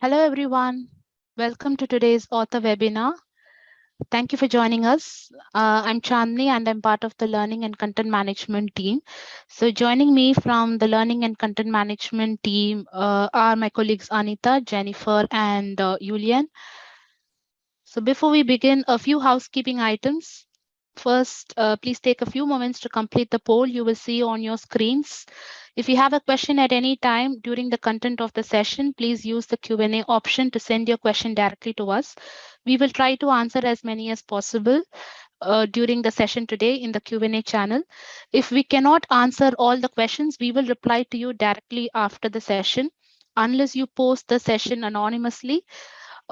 Hello, everyone. Welcome to today's author webinar. Thank you for joining us. I'm Chandni and I'm part of the Learning and Content Management team. So joining me from the Learning and Content Management team are my colleagues Anita, Jennifer, and Julian. So before we begin, a few housekeeping items. First, please take a few moments to complete the poll you will see on your screens. If you have a question at any time during the content of the session, please use the Q&A option to send your question directly to us. We will try to answer as many as possible during the session today in the Q&A channel. If we cannot answer all the questions, we will reply to you directly after the session, unless you post the session anonymously.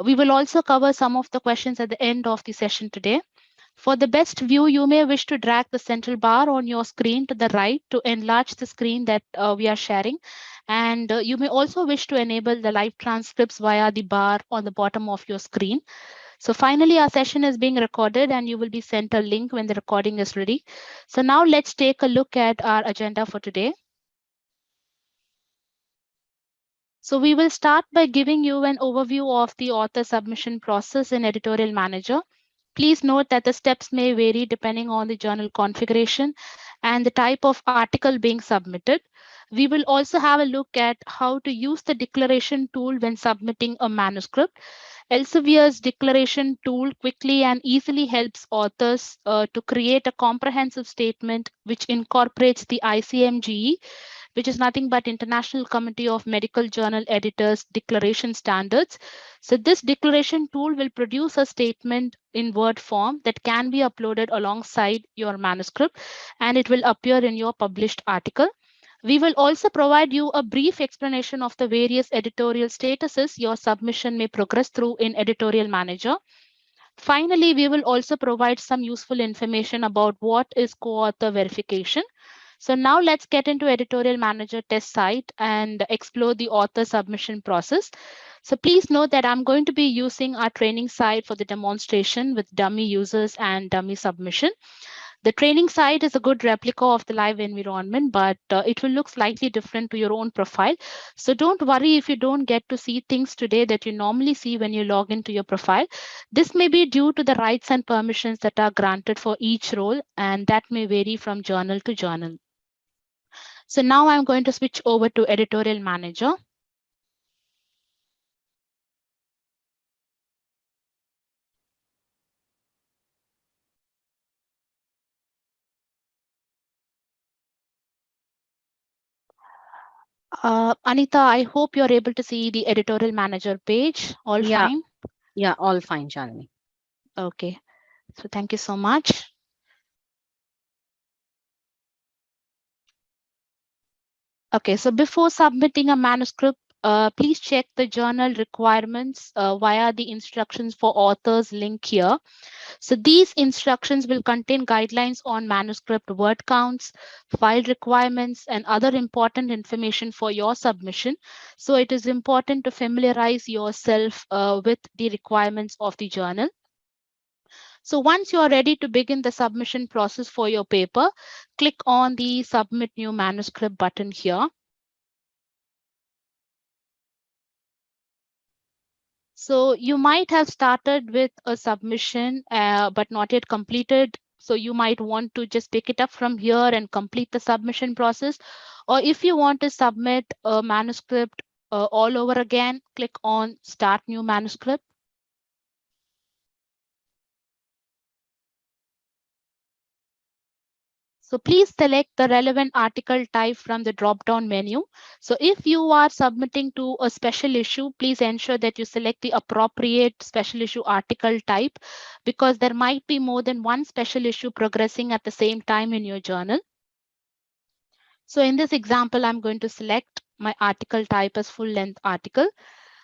We will also cover some of the questions at the end of the session today. For the best view, you may wish to drag the central bar on your screen to the right to enlarge the screen that we are sharing. And you may also wish to enable the live transcripts via the bar on the bottom of your screen. So finally, our session is being recorded and you will be sent a link when the recording is ready. So now let's take a look at our agenda for today. So we will start by giving you an overview of the author submission process in Editorial Manager. Please note that the steps may vary depending on the journal configuration and the type of article being submitted. We will also have a look at how to use the declaration tool when submitting a manuscript. Elsevier's declaration tool quickly and easily helps authors to create a comprehensive statement which incorporates the ICMGE, which is nothing but International Committee of Medical Journal Editors Declaration Standards. So this declaration tool will produce a statement in Word form that can be uploaded alongside your manuscript, and it will appear in your published article. We will also provide you a brief explanation of the various editorial statuses your submission may progress through in Editorial Manager. Finally, we will also provide some useful information about what is co-author verification. So now let's get into Editorial Manager test site and explore the author submission process. So please note that I'm going to be using our training site for the demonstration with dummy users and dummy submission. The training site is a good replica of the live environment, but it will look slightly different to your own profile. So don't worry if you don't get to see things today that you normally see when you log into your profile. This may be due to the rights and permissions that are granted for each role, and that may vary from journal to journal. So now I'm going to switch over to Editorial Manager. Anita, I hope you're able to see the Editorial Manager page. All fine? Yeah, all fine, Chandni. Okay, so thank you so much. Okay, so before submitting a manuscript, please check the journal requirements via the instructions for authors link here. So these instructions will contain guidelines on manuscript word counts, file requirements, and other important information for your submission. So it is important to familiarize yourself with the requirements of the journal. So once you are ready to begin the submission process for your paper, click on the Submit New Manuscript button here. So you might have started with a submission, but not yet completed. So you might want to just pick it up from here and complete the submission process. Or if you want to submit a manuscript all over again, click on Start New Manuscript. So please select the relevant article type from the drop-down menu. So if you are submitting to a special issue, please ensure that you select the appropriate special issue article type, because there might be more than one special issue progressing at the same time in your journal. So in this example, I'm going to select my article type as full-length article.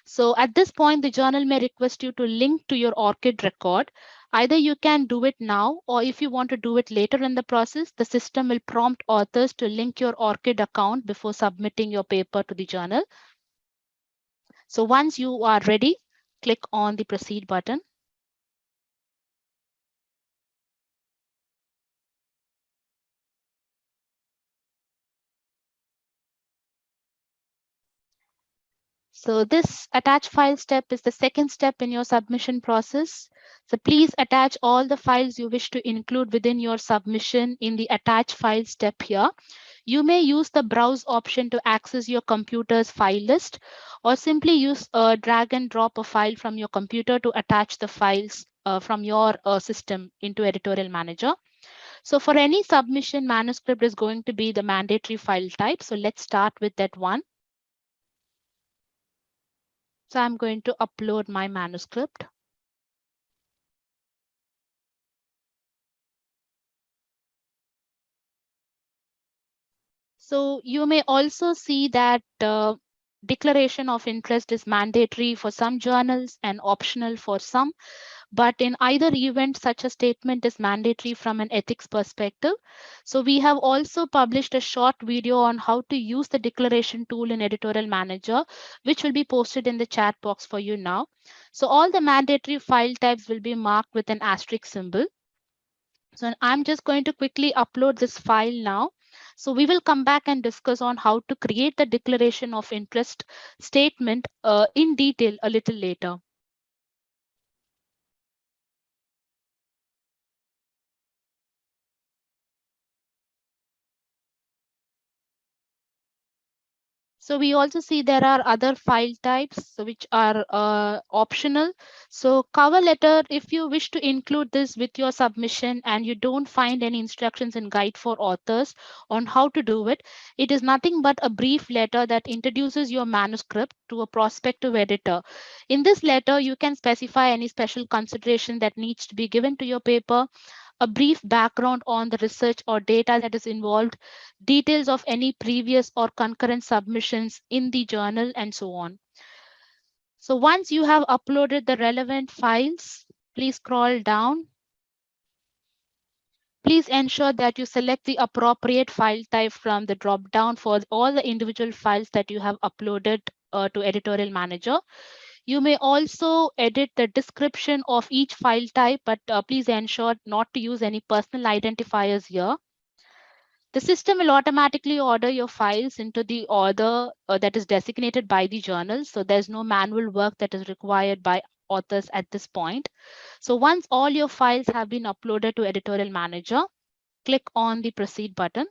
So at this point, the journal may request you to link to your ORCID record. Either you can do it now, or if you want to do it later in the process, the system will prompt authors to link your ORCID account before submitting your paper to the journal. So once you are ready, click on the Proceed button. So this attach file step is the second step in your submission process. So please attach all the files you wish to include within your submission in the attach file step here. You may use the browse option to access your computer's file list, or simply use a drag and drop a file from your computer to attach the files from your system into Editorial Manager. So for any submission, manuscript is going to be the mandatory file type. So let's start with that one. So I'm going to upload my manuscript. So you may also see that declaration of interest is mandatory for some journals and optional for some. But in either event, such a statement is mandatory from an ethics perspective. So we have also published a short video on how to use the declaration tool in Editorial Manager, which will be posted in the chat box for you now. So all the mandatory file types will be marked with an asterisk symbol. So I'm just going to quickly upload this file now. So we will come back and discuss on how to create the declaration of interest statement in detail a little later. So we also see there are other file types which are optional. So cover letter, if you wish to include this with your submission and you don't find any instructions in guide for authors on how to do it, it is nothing but a brief letter that introduces your manuscript to a prospective editor. In this letter, you can specify any special consideration that needs to be given to your paper, a brief background on the research or data that is involved, details of any previous or concurrent submissions in the journal, and so on. So once you have uploaded the relevant files, please scroll down. Please ensure that you select the appropriate file type from the drop down for all the individual files that you have uploaded to Editorial Manager. You may also edit the description of each file type, but please ensure not to use any personal identifiers here. The system will automatically order your files into the order that is designated by the journal. So there's no manual work that is required by authors at this point. So once all your files have been uploaded to Editorial Manager, click on the Proceed button.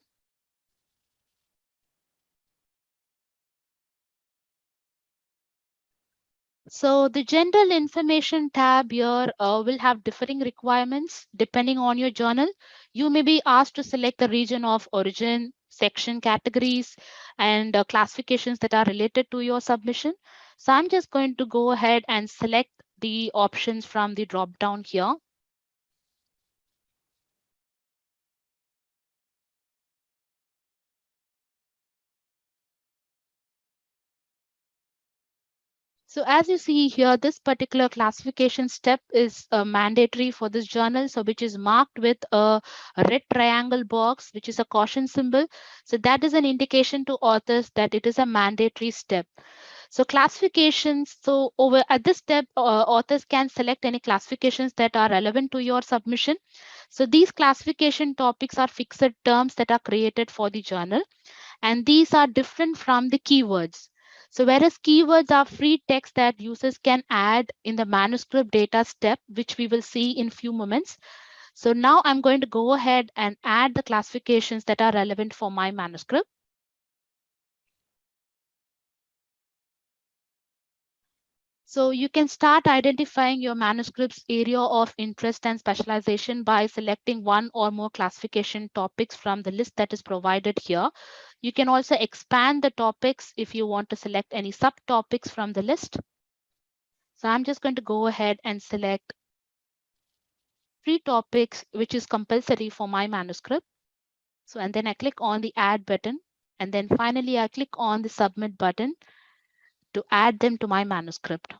So the general information tab here will have differing requirements depending on your journal. You may be asked to select the region of origin, section categories, and classifications that are related to your submission. So I'm just going to go ahead and select the options from the drop down here. So as you see here, this particular classification step is mandatory for this journal, so which is marked with a red triangle box, which is a caution symbol. So that is an indication to authors that it is a mandatory step. So classifications, so over at this step, authors can select any classifications that are relevant to your submission. So these classification topics are fixed terms that are created for the journal, and these are different from the keywords. So whereas keywords are free text that users can add in the manuscript data step, which we will see in few moments. So now I'm going to go ahead and add the classifications that are relevant for my manuscript. So you can start identifying your manuscript's area of interest and specialization by selecting one or more classification topics from the list that is provided here. You can also expand the topics if you want to select any subtopics from the list. So I'm just going to go ahead and select 3 topics, which is compulsory for my manuscript. So, and then I click on the add button. And then finally, I click on the submit button to add them to my manuscript.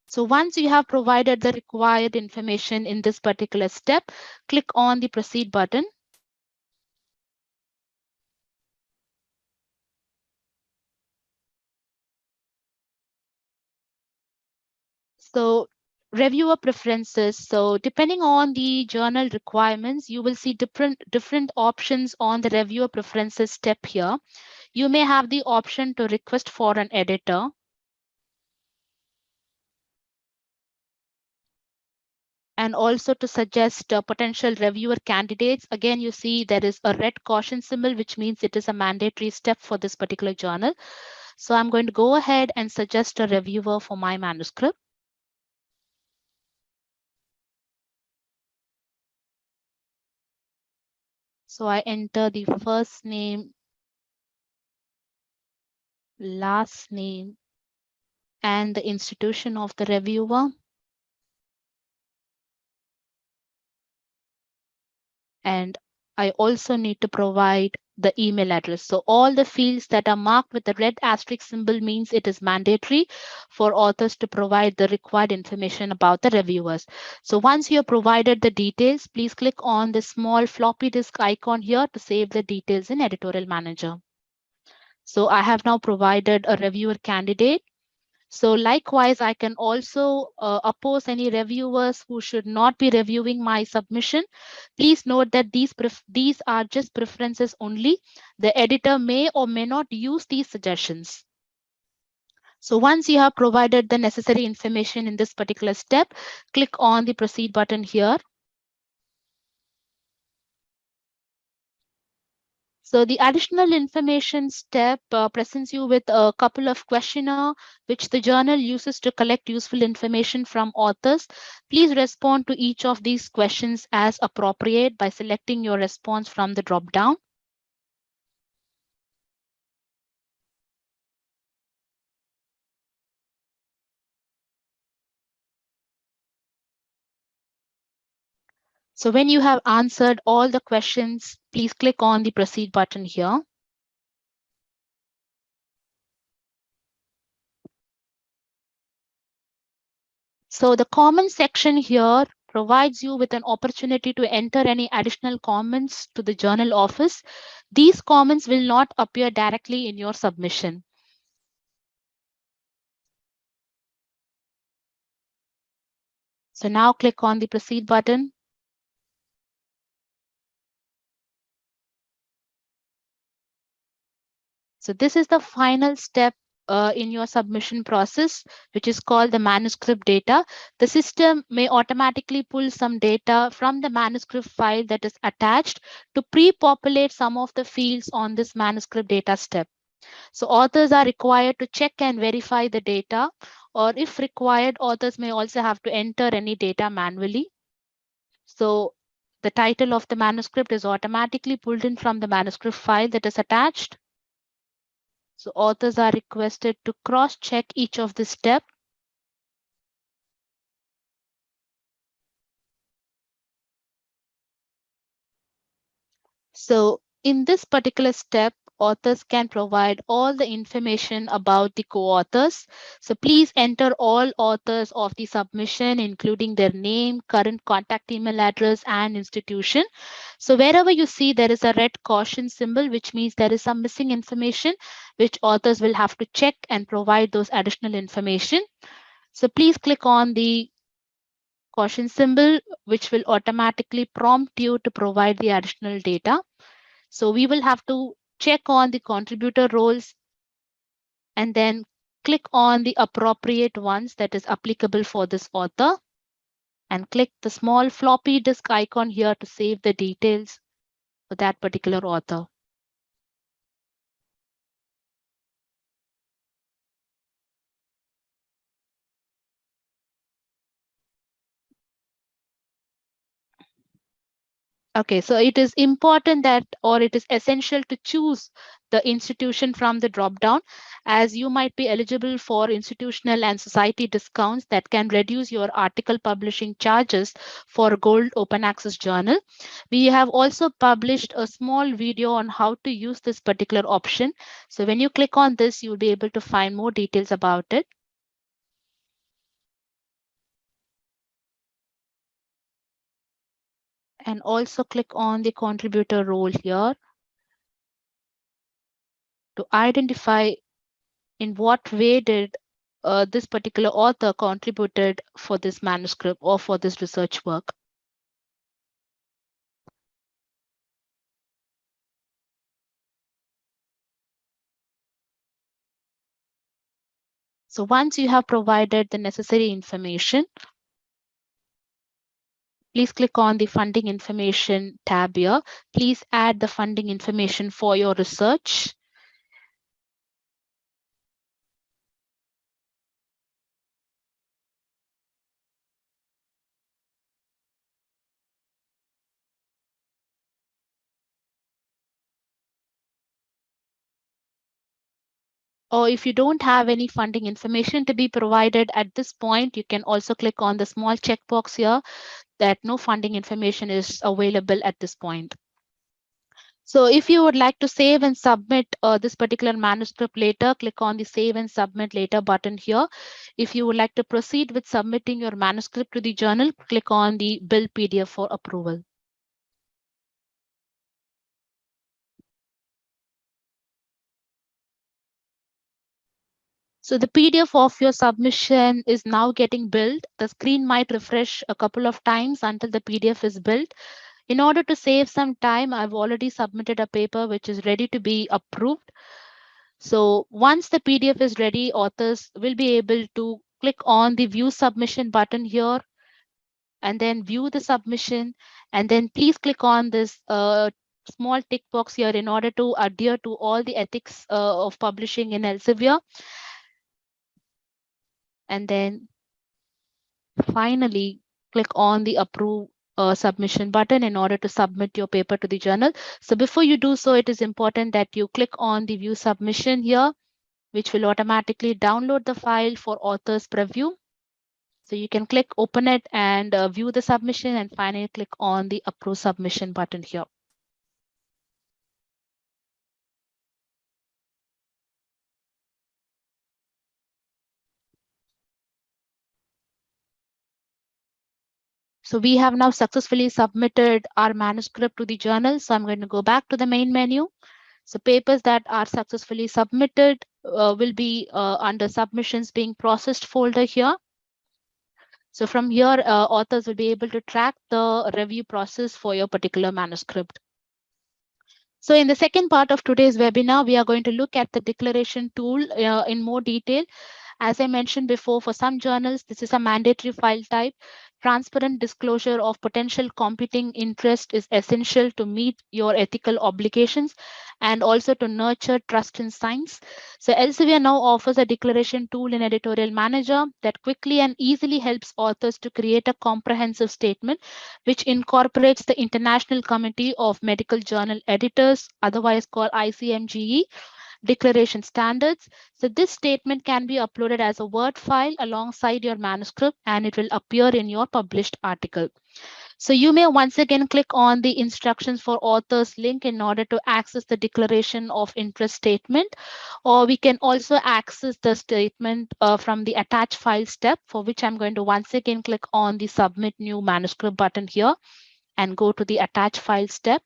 So once you have provided the required information in this particular step, click on the proceed button. So reviewer preferences. So depending on the journal requirements, you will see different options on the reviewer preferences step here. You may have the option to request for an editor, and also to suggest potential reviewer candidates. Again, you see there is a red caution symbol, which means it is a mandatory step for this particular journal. So I'm going to go ahead and suggest a reviewer for my manuscript. So I enter the first name, last name, and the institution of the reviewer. And I also need to provide the email address. So all the fields that are marked with the red asterisk symbol means it is mandatory for authors to provide the required information about the reviewers. So once you have provided the details, please click on the small floppy disk icon here to save the details in Editorial Manager. So I have now provided a reviewer candidate. So likewise, I can also oppose any reviewers who should not be reviewing my submission. Please note that these are just preferences only. The editor may or may not use these suggestions. So once you have provided the necessary information in this particular step, click on the proceed button here. So the additional information step presents you with a couple of questionnaire which the journal uses to collect useful information from authors. Please respond to each of these questions as appropriate by selecting your response from the drop-down. So when you have answered all the questions, please click on the proceed button here. So the comment section here provides you with an opportunity to enter any additional comments to the journal office. These comments will not appear directly in your submission. So now click on the proceed button. So this is the final step in your submission process, which is called the manuscript data. The system may automatically pull some data from the manuscript file that is attached to pre-populate some of the fields on this manuscript data step. So authors are required to check and verify the data, or if required, authors may also have to enter any data manually. So the title of the manuscript is automatically pulled in from the manuscript file that is attached. So authors are requested to cross-check each of the steps. So in this particular step, authors can provide all the information about the co-authors. So please enter all authors of the submission, including their name, current contact email address, and institution. So wherever you see there is a red caution symbol, which means there is some missing information, which authors will have to check and provide those additional information. So please click on the caution symbol, which will automatically prompt you to provide the additional data. So we will have to check on the contributor roles and then click on the appropriate ones that is applicable for this author, and click the small floppy disk icon here to save the details for that particular author. Okay, so it is important that, or it is essential to choose the institution from the drop-down, as you might be eligible for institutional and society discounts that can reduce your article publishing charges for Gold Open Access Journal. We have also published a small video on how to use this particular option. So when you click on this, you'll be able to find more details about it. And also click on the contributor role here to identify in what way did this particular author contributed for this manuscript or for this research work. So once you have provided the necessary information, please click on the funding information tab here. Please add the funding information for your research. Or if you don't have any funding information to be provided at this point, you can also click on the small checkbox here that no funding information is available at this point. So if you would like to save and submit this particular manuscript later, click on the Save and Submit Later button here. If you would like to proceed with submitting your manuscript to the journal, click on the Bill PDF for approval. So the PDF of your submission is now getting built. The screen might refresh a couple of times until the PDF is built. In order to save some time, I've already submitted a paper which is ready to be approved. So once the PDF is ready, authors will be able to click on the View Submission button here and then view the submission. And then please click on this small tick box here in order to adhere to all the ethics of publishing in Elsevier. And then finally, click on the Approve submission button in order to submit your paper to the journal. So before you do so, it is important that you click on the View Submission here, which will automatically download the file for author's preview. So you can click Open it and view the submission, and finally click on the Approve Submission button here. So we have now successfully submitted our manuscript to the journal. So I'm going to go back to the main menu. So papers that are successfully submitted will be under submissions being processed folder here. So from here, authors will be able to track the review process for your particular manuscript. So in the second part of today's webinar, we are going to look at the declaration tool in more detail. As I mentioned before, for some journals, this is a mandatory file type. Transparent disclosure of potential competing interest is essential to meet your ethical obligations and also to nurture trust in science. So Elsevier now offers a declaration tool in Editorial Manager that quickly and easily helps authors to create a comprehensive statement which incorporates the International Committee of Medical Journal Editors, otherwise called ICMGE, declaration standards. So this statement can be uploaded as a Word file alongside your manuscript and it will appear in your published article. So you may once again click on the instructions for authors link in order to access the declaration of interest statement, or we can also access the statement from the attach file step, for which I'm going to once again click on the submit new manuscript button here and go to the attach file step.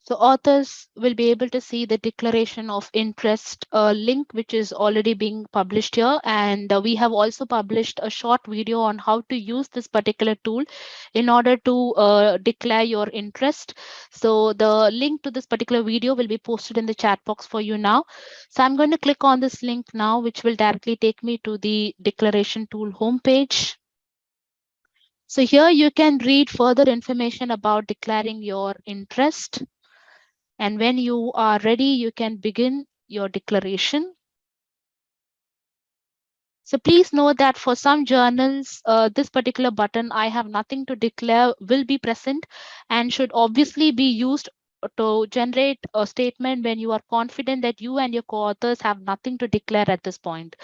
So authors will be able to see the declaration of interest link, which is already being published here. And we have also published a short video on how to use this particular tool in order to declare your interest. So the link to this particular video will be posted in the chat box for you now. So I'm going to click on this link now, which will directly take me to the declaration tool homepage. So here you can read further information about declaring your interest. And when you are ready, you can begin your declaration. So please know that for some journals, this particular button, I have nothing to declare, will be present and should obviously be used to generate a statement when you are confident that you and your co-authors have nothing to declare at this point.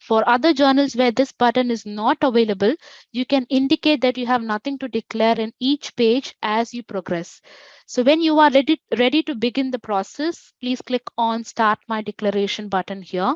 For other journals where this button is not available, you can indicate that you have nothing to declare in each page as you progress. So when you are ready to begin the process, please click on Start My Declaration button here.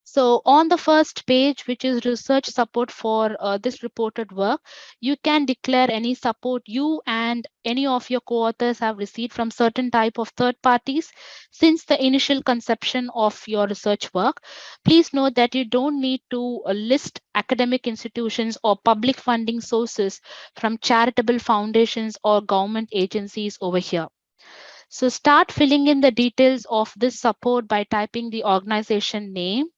So on the first page, which is research support for this reported work, you can declare any support you and any of your co-authors have received from certain type of third parties since the initial conception of your research work. Please note that you don't need to list academic institutions or public funding sources from charitable foundations or government agencies over here. So start filling in the details of this support by typing the organization name,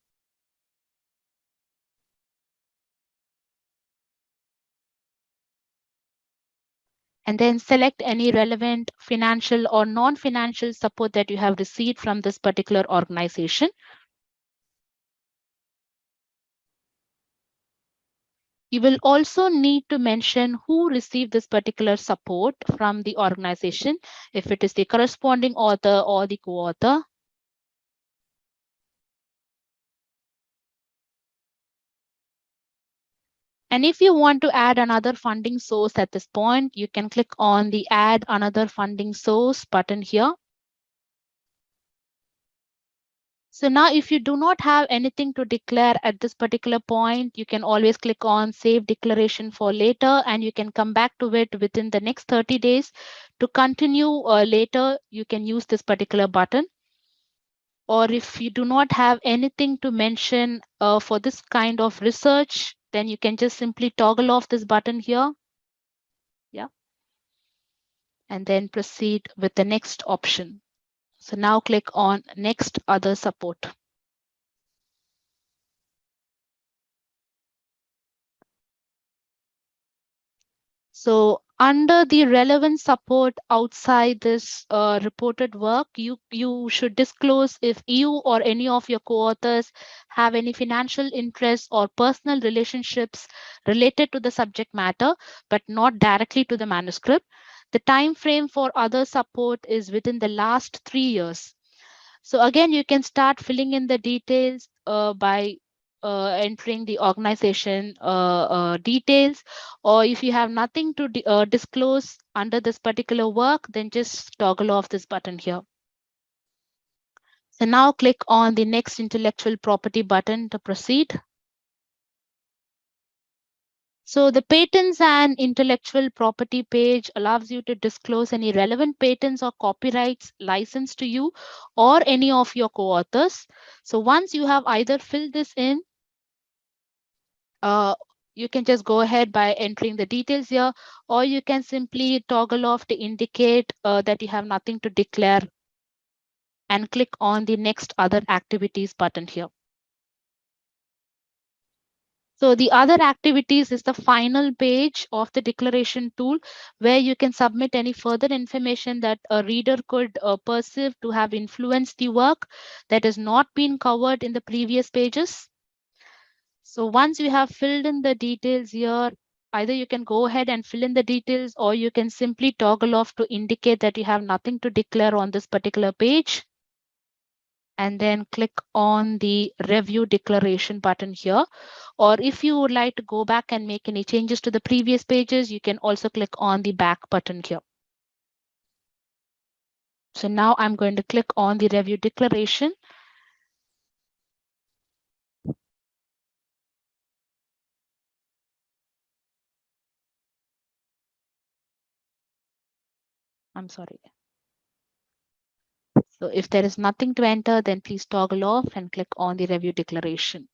and then select any relevant financial or non-financial support that you have received from this particular organization. You will also need to mention who received this particular support from the organization, if it is the corresponding author or the co-author. And if you want to add another funding source at this point, you can click on the Add Another Funding Source button here. So now if you do not have anything to declare at this particular point, you can always click on Save Declaration for later, and you can come back to it within the next 30 days. To continue later, you can use this particular button. Or if you do not have anything to mention for this kind of research, then you can just simply toggle off this button here. Yeah. And then proceed with the next option. So now click on Next Other Support. So under the relevant support outside this reported work, you should disclose if you or any of your co-authors have any financial interests or personal relationships related to the subject matter, but not directly to the manuscript. The time frame for other support is within the last 3 years. So again, you can start filling in the details by entering the organization details, or if you have nothing to disclose under this particular work, then just toggle off this button here. So now click on the Next Intellectual Property button to proceed. So the patents and intellectual property page allows you to disclose any relevant patents or copyrights licensed to you or any of your co-authors. So once you have either filled this in, you can just go ahead by entering the details here, or you can simply toggle off to indicate that you have nothing to declare and click on the Next Other Activities button here. So the other activities is the final page of the declaration tool, where you can submit any further information that a reader could perceive to have influenced the work that has not been covered in the previous pages. So once you have filled in the details here, either you can go ahead and fill in the details, or you can simply toggle off to indicate that you have nothing to declare on this particular page. And then click on the Review Declaration button here. Or if you would like to go back and make any changes to the previous pages, you can also click on the Back button here. So now I'm going to click on the Review Declaration. I'm sorry. So if there is nothing to enter, then please toggle off and click on the Review Declaration.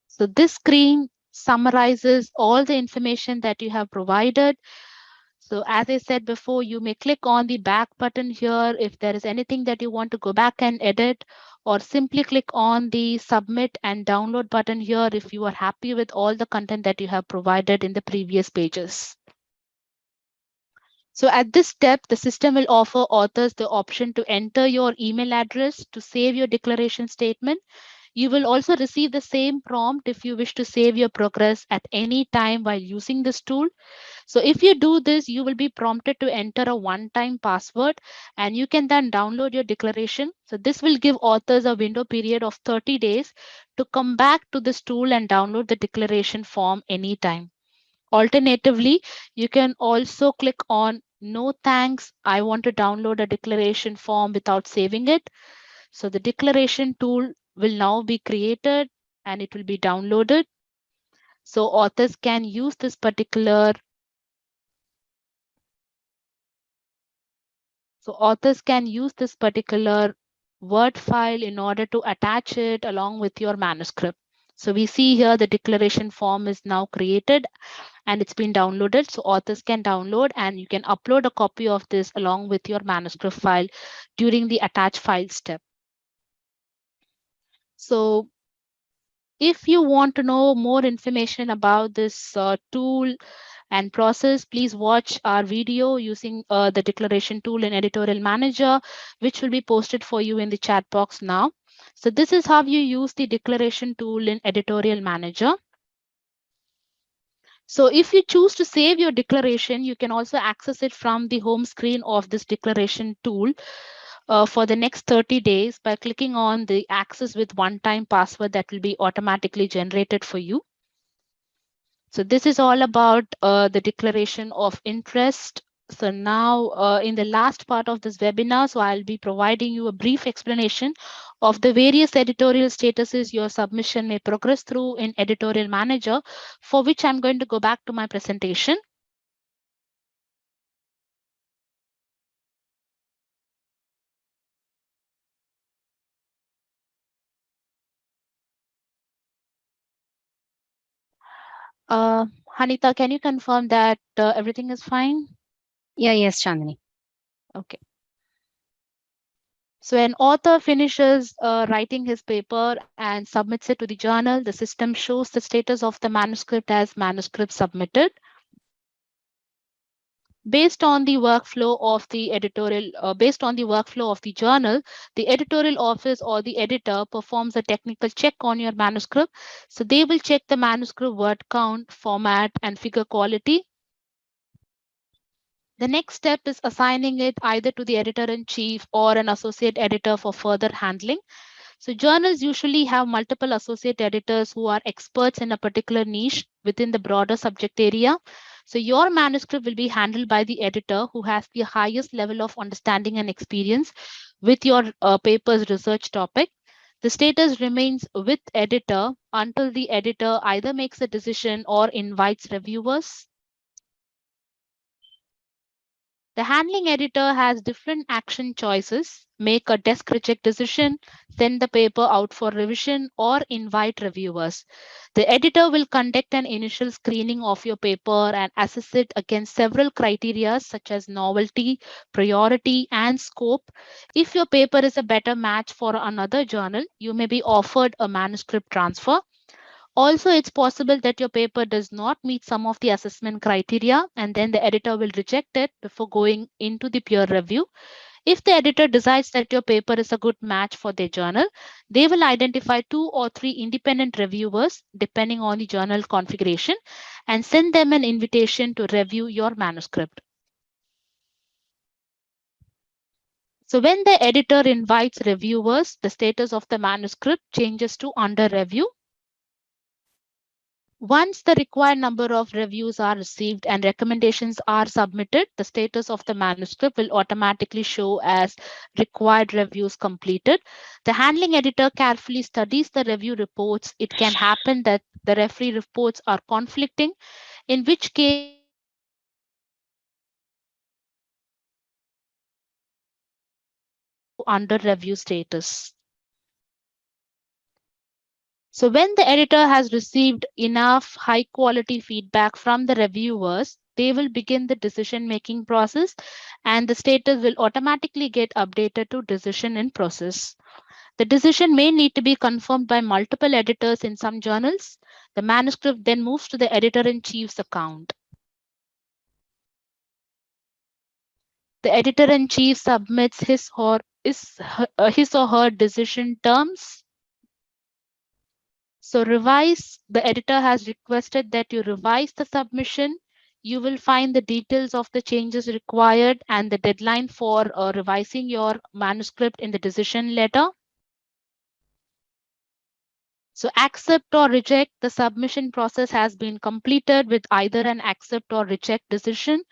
So this screen summarizes all the information that you have provided. So as I said before, you may click on the Back button here if there is anything that you want to go back and edit, or simply click on the Submit and Download button here if you are happy with all the content that you have provided in the previous pages. So at this step, the system will offer authors the option to enter your email address to save your declaration statement. You will also receive the same prompt if you wish to save your progress at any time while using this tool. So if you do this, you will be prompted to enter a one-time password and you can then download your declaration. So this will give authors a window period of 30 days to come back to this tool and download the declaration form anytime. Alternatively, you can also click on no thanks, I want to download a declaration form without saving it. So the declaration tool will now be created and it will be downloaded. So authors can use this particular Word file in order to attach it along with your manuscript. So we see here the declaration form is now created and it's been downloaded. So authors can download and you can upload a copy of this along with your manuscript file during the attach file step. So if you want to know more information about this tool and process, please watch our video using the declaration tool in Editorial Manager, which will be posted for you in the chat box now. So this is how you use the declaration tool in Editorial Manager. So if you choose to save your declaration, you can also access it from the home screen of this declaration tool for the next 30 days by clicking on the access with one-time password that will be automatically generated for you. So this is all about the declaration of interest. So now in the last part of this webinar, so I'll be providing you a brief explanation of the various editorial statuses your submission may progress through in Editorial Manager, for which I'm going to go back to my presentation. Hanita, can you confirm that everything is fine? Yes, Chandni. Okay. So an author finishes writing his paper and submits it to the journal. The system shows the status of the manuscript as manuscript submitted. Based on the workflow of the journal, the editorial office or the editor performs a technical check on your manuscript. So they will check the manuscript word count, format, and figure quality. The next step is assigning it either to the editor-in-chief or an associate editor for further handling. So journals usually have multiple associate editors who are experts in a particular niche within the broader subject area. So your manuscript will be handled by the editor who has the highest level of understanding and experience with your paper's research topic. The status remains with editor until the editor either makes a decision or invites reviewers. The handling editor has different action choices: make a desk reject decision, send the paper out for revision, or invite reviewers. The editor will conduct an initial screening of your paper and assess it against several criteria such as novelty, priority, and scope. If your paper is a better match for another journal, you may be offered a manuscript transfer. Also, it's possible that your paper does not meet some of the assessment criteria, and then the editor will reject it before going into the peer review. If the editor decides that your paper is a good match for their journal, they will identify 2 or 3 independent reviewers, depending on the journal configuration, and send them an invitation to review your manuscript. So when the editor invites reviewers, the status of the manuscript changes to under review. Once the required number of reviews are received and recommendations are submitted, the status of the manuscript will automatically show as required reviews completed. The handling editor carefully studies the review reports. It can happen that the referee reports are conflicting, in which case the editor will automatically change the manuscript from required review to under review status. So when the editor has received enough high quality feedback from the reviewers, they will begin the decision making process and the status will automatically get updated to decision in process. The decision may need to be confirmed by multiple editors in some journals. The manuscript then moves to the editor-in-chief's account. The editor-in-chief submits his or her decision terms. So the editor has requested that you revise the submission. You will find the details of the changes required and the deadline for revising your manuscript in the decision letter. So accept or reject, the submission process has been completed with either an accept or reject decision.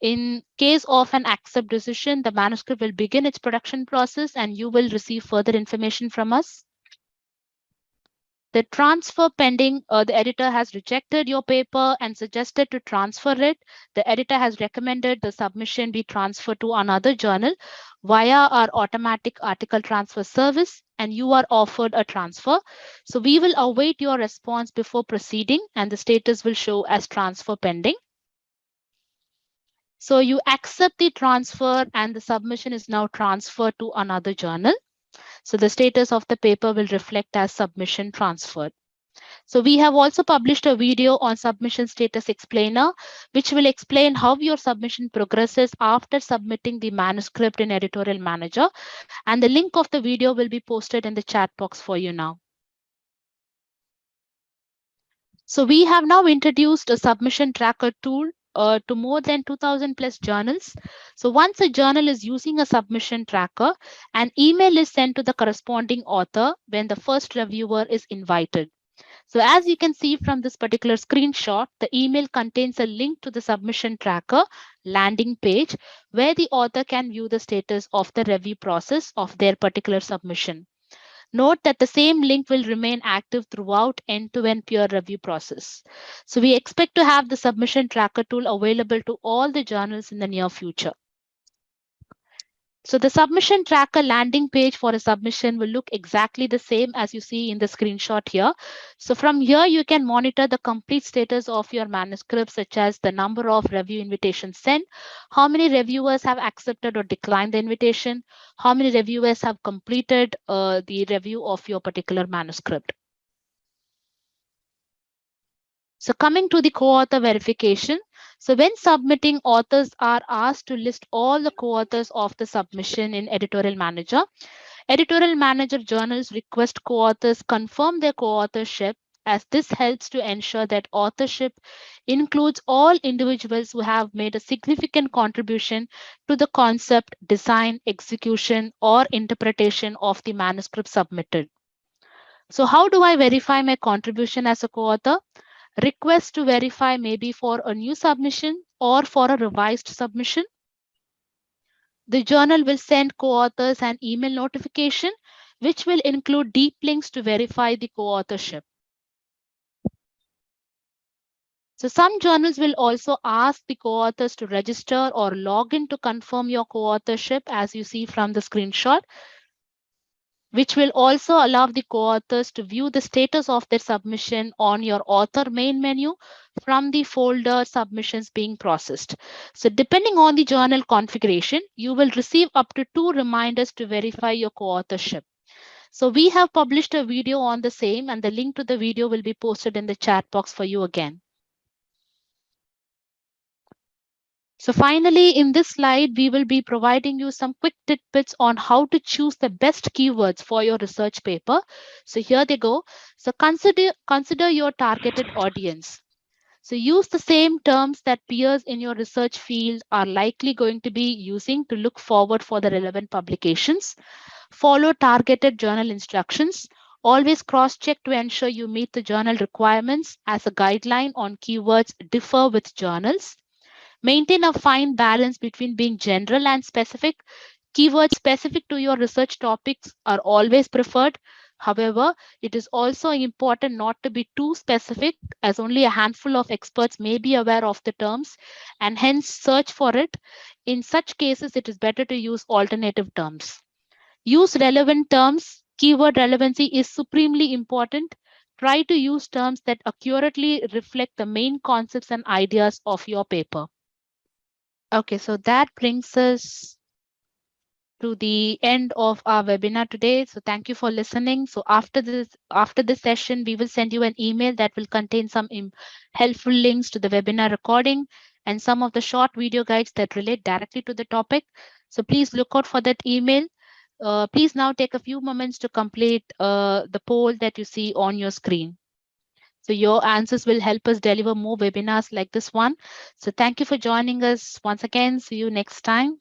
In case of an accept decision, the manuscript will begin its production process and you will receive further information from us. The transfer pending, the editor has rejected your paper and suggested to transfer it. The editor has recommended the submission be transferred to another journal via our automatic article transfer service, and you are offered a transfer. So we will await your response before proceeding, and the status will show as transfer pending. So you accept the transfer and the submission is now transferred to another journal. So the status of the paper will reflect as submission transferred. So we have also published a video on submission status explainer, which will explain how your submission progresses after submitting the manuscript in Editorial Manager. And the link of the video will be posted in the chat box for you now. So we have now introduced a submission tracker tool to more than 2000 plus journals. So once a journal is using a submission tracker, an email is sent to the corresponding author when the first reviewer is invited. So as you can see from this particular screenshot, the email contains a link to the submission tracker landing page where the author can view the status of the review process of their particular submission. Note that the same link will remain active throughout end-to-end peer review process. So we expect to have the submission tracker tool available to all the journals in the near future. So the submission tracker landing page for a submission will look exactly the same as you see in the screenshot here. So from here, you can monitor the complete status of your manuscript, such as the number of review invitations sent, how many reviewers have accepted or declined the invitation, how many reviewers have completed the review of your particular manuscript. So coming to the co-author verification. So when submitting, authors are asked to list all the co-authors of the submission in Editorial Manager. Editorial Manager journals request co-authors confirm their co-authorship, as this helps to ensure that authorship includes all individuals who have made a significant contribution to the concept, design, execution, or interpretation of the manuscript submitted. So how do I verify my contribution as a co-author? Request to verify may be for a new submission or for a revised submission. The journal will send co-authors an email notification, which will include deep links to verify the co-authorship. So some journals will also ask the co-authors to register or log in to confirm your co-authorship, as you see from the screenshot, which will also allow the co-authors to view the status of their submission on your author main menu from the folder submissions being processed. So depending on the journal configuration, you will receive up to 2 reminders to verify your co-authorship. So we have published a video on the same, and the link to the video will be posted in the chat box for you again. So finally, in this slide, we will be providing you some quick tidbits on how to choose the best keywords for your research paper. So here they go. So consider your targeted audience. So use the same terms that peers in your research field are likely going to be using to look forward for the relevant publications. Follow targeted journal instructions. Always cross-check to ensure you meet the journal requirements, as a guideline on keywords differ with journals. Maintain a fine balance between being general and specific. Keywords specific to your research topics are always preferred. However, it is also important not to be too specific, as only a handful of experts may be aware of the terms and hence search for it. In such cases, it is better to use alternative terms. Use relevant terms. Keyword relevancy is supremely important. Try to use terms that accurately reflect the main concepts and ideas of your paper. Okay, so that brings us to the end of our webinar today. So thank you for listening. So after this session, we will send you an email that will contain some helpful links to the webinar recording and some of the short video guides that relate directly to the topic. So please look out for that email. Please now take a few moments to complete the poll that you see on your screen. So your answers will help us deliver more webinars like this one. So thank you for joining us once again. See you next time.